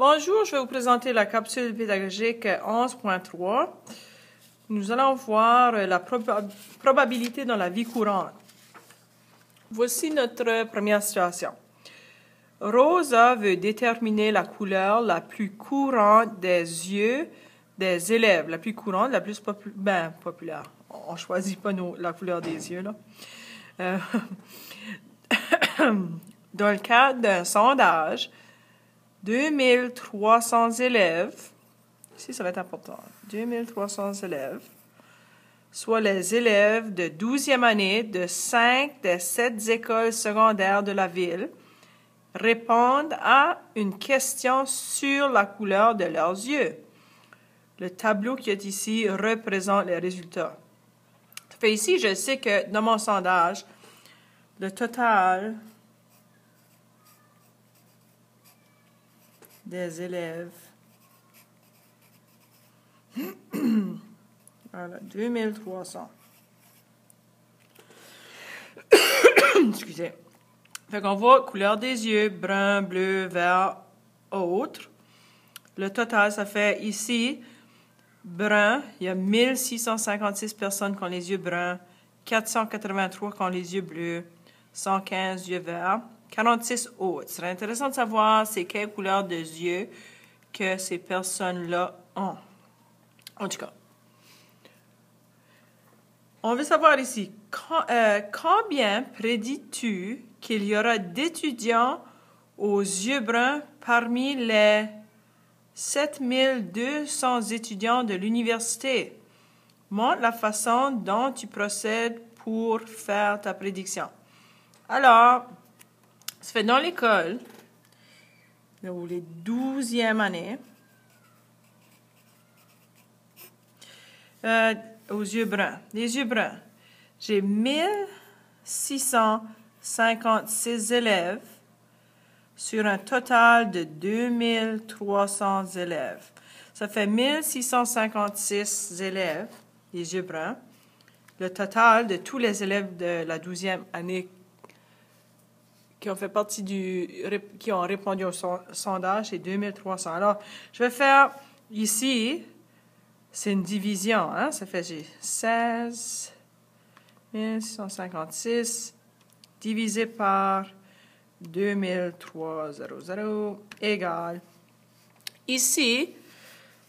Bonjour, je vais vous présenter la capsule pédagogique 11.3. Nous allons voir la probabilité dans la vie courante. Voici notre première situation. Rosa veut déterminer la couleur la plus courante des yeux des élèves. La plus courante, la plus populaire. On ne choisit pas la couleur des yeux, là. Dans le cadre d'un sondage, 2300 élèves, ici ça va être important, 2300 élèves, soit les élèves de 12e année de 5 des 7 écoles secondaires de la ville, répondent à une question sur la couleur de leurs yeux. Le tableau qui est ici représente les résultats. Ça fait ici, je sais que dans mon sondage, le total des élèves, voilà, 2300. Excusez. Fait qu'on voit couleur des yeux, brun, bleu, vert, autre. Le total, ça fait ici, brun, il y a 1656 personnes qui ont les yeux bruns, 483 qui ont les yeux bleus, 115 yeux verts, 46 autres. Ce serait intéressant de savoir c'est quelle couleur de yeux que ces personnes-là ont. En tout cas, on veut savoir ici, combien prédis-tu qu'il y aura d'étudiants aux yeux bruns parmi les 7200 étudiants de l'université? Montre la façon dont tu procèdes pour faire ta prédiction. Alors, ça fait dans l'école, ou les 12e années, aux yeux bruns. Les yeux bruns. J'ai 1656 élèves sur un total de 2300 élèves. Ça fait 1656 élèves, les yeux bruns. Le total de tous les élèves de la 12e année qui ont fait partie qui ont répondu au sondage, c'est 2300. Alors, je vais faire ici, c'est une division, hein? Ça fait 16 1656 divisé par 2300 égale. Ici,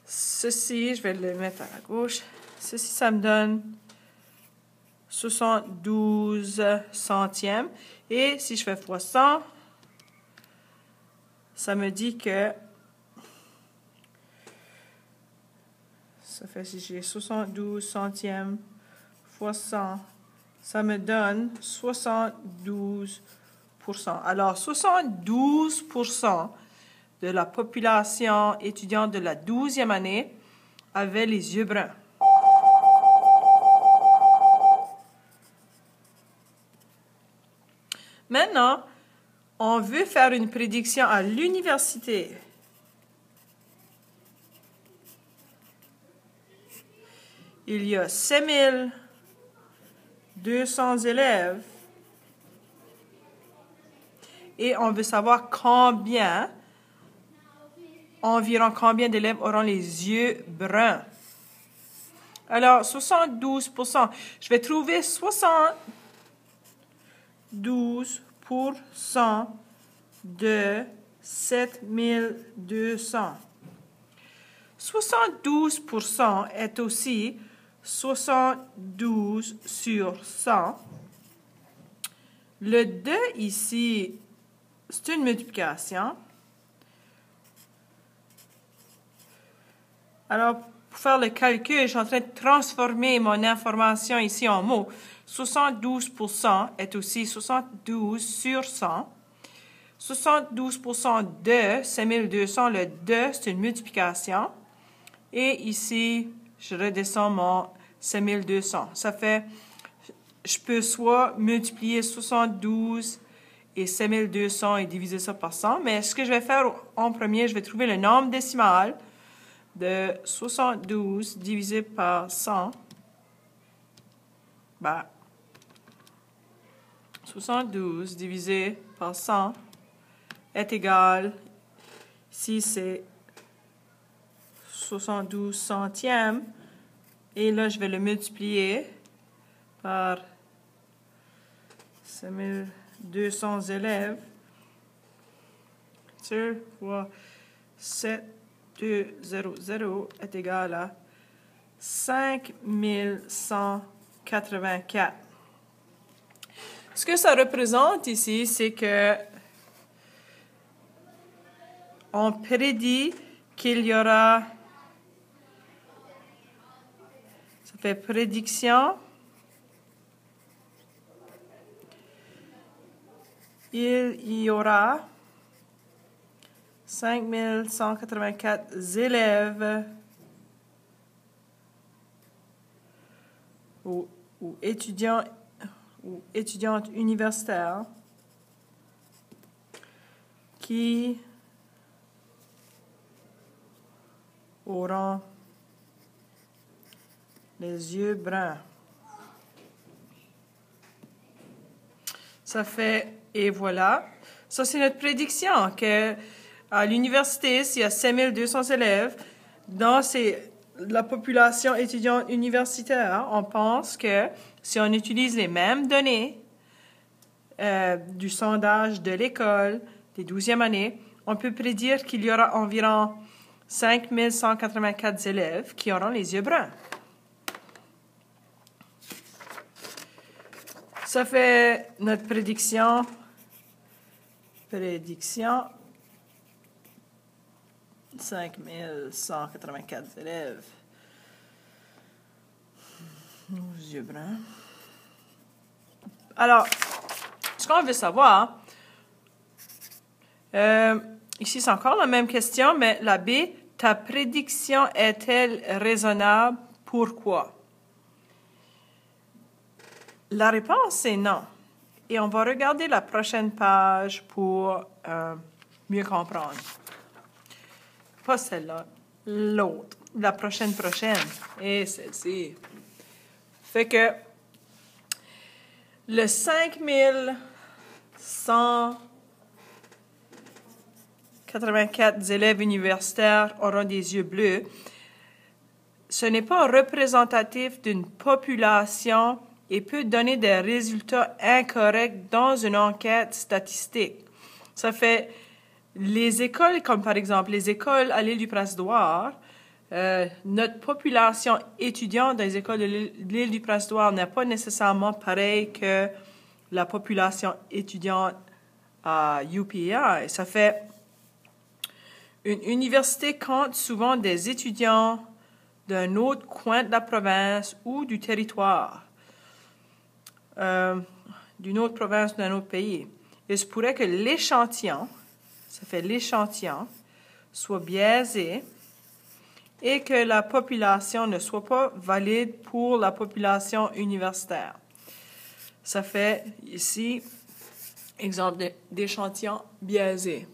ceci, je vais le mettre à la gauche. Ceci, ça me donne 72 centièmes. Et si je fais fois 100, ça me dit que ça fait si j'ai 72 centièmes fois 100, ça me donne 72%. Alors, 72% de la population étudiante de la 12e année avait les yeux bruns. Maintenant, on veut faire une prédiction à l'université. Il y a 5200 élèves et on veut savoir environ combien d'élèves auront les yeux bruns. Alors, 72%. Je vais trouver 72% de 7200. 72% est aussi 72 sur 100. Le 2 ici, c'est une multiplication. Alors, pour faire le calcul, je suis en train de transformer mon information ici en mots. 72% est aussi 72 sur 100. 72% de 5200, le 2, c'est une multiplication. Et ici, je redescends mon 5200. Ça fait, je peux soit multiplier 72 et 5200 et diviser ça par 100. Mais ce que je vais faire en premier, je vais trouver le nombre décimal de 72 divisé par 100. 72 divisé par 100 est égal Ici, c'est 72 centièmes. Et là, je vais le multiplier par 5200 élèves sur fois 7200 est égal à 5184. Ce que ça représente ici, c'est que on prédit qu'il y aura, ça fait prédiction, il y aura 5184 élèves ou étudiants ou étudiantes universitaires qui auront les yeux bruns. Ça fait, et voilà. Ça, c'est notre prédiction que à l'université, s'il y a 5200 élèves, dans la population étudiante universitaire, on pense que si on utilise les mêmes données du sondage de l'école des 12e années, on peut prédire qu'il y aura environ 5184 élèves qui auront les yeux bruns. Ça fait notre prédiction. Prédiction. 5184 élèves. Nos yeux bruns. Alors, ce qu'on veut savoir, ici c'est encore la même question, mais la B, ta prédiction est-elle raisonnable? Pourquoi? La réponse est non. Et on va regarder la prochaine page pour mieux comprendre. Pas celle-là, l'autre. La prochaine. Et celle-ci. Fait que le 5184 élèves universitaires auront des yeux bleus. Ce n'est pas représentatif d'une population et peut donner des résultats incorrects dans une enquête statistique. Ça fait les écoles, comme par exemple les écoles à l'île du Prince-Édouard, notre population étudiante dans les écoles de l'île du Prince-Édouard n'est pas nécessairement pareille que la population étudiante à UPI. Ça fait une université compte souvent des étudiants d'un autre coin de la province ou du territoire, d'une autre province ou d'un autre pays. Il se pourrait que l'échantillon, ça fait l'échantillon, soit biaisé et que la population ne soit pas valide pour la population universitaire. Ça fait ici, exemple d'échantillon biaisé.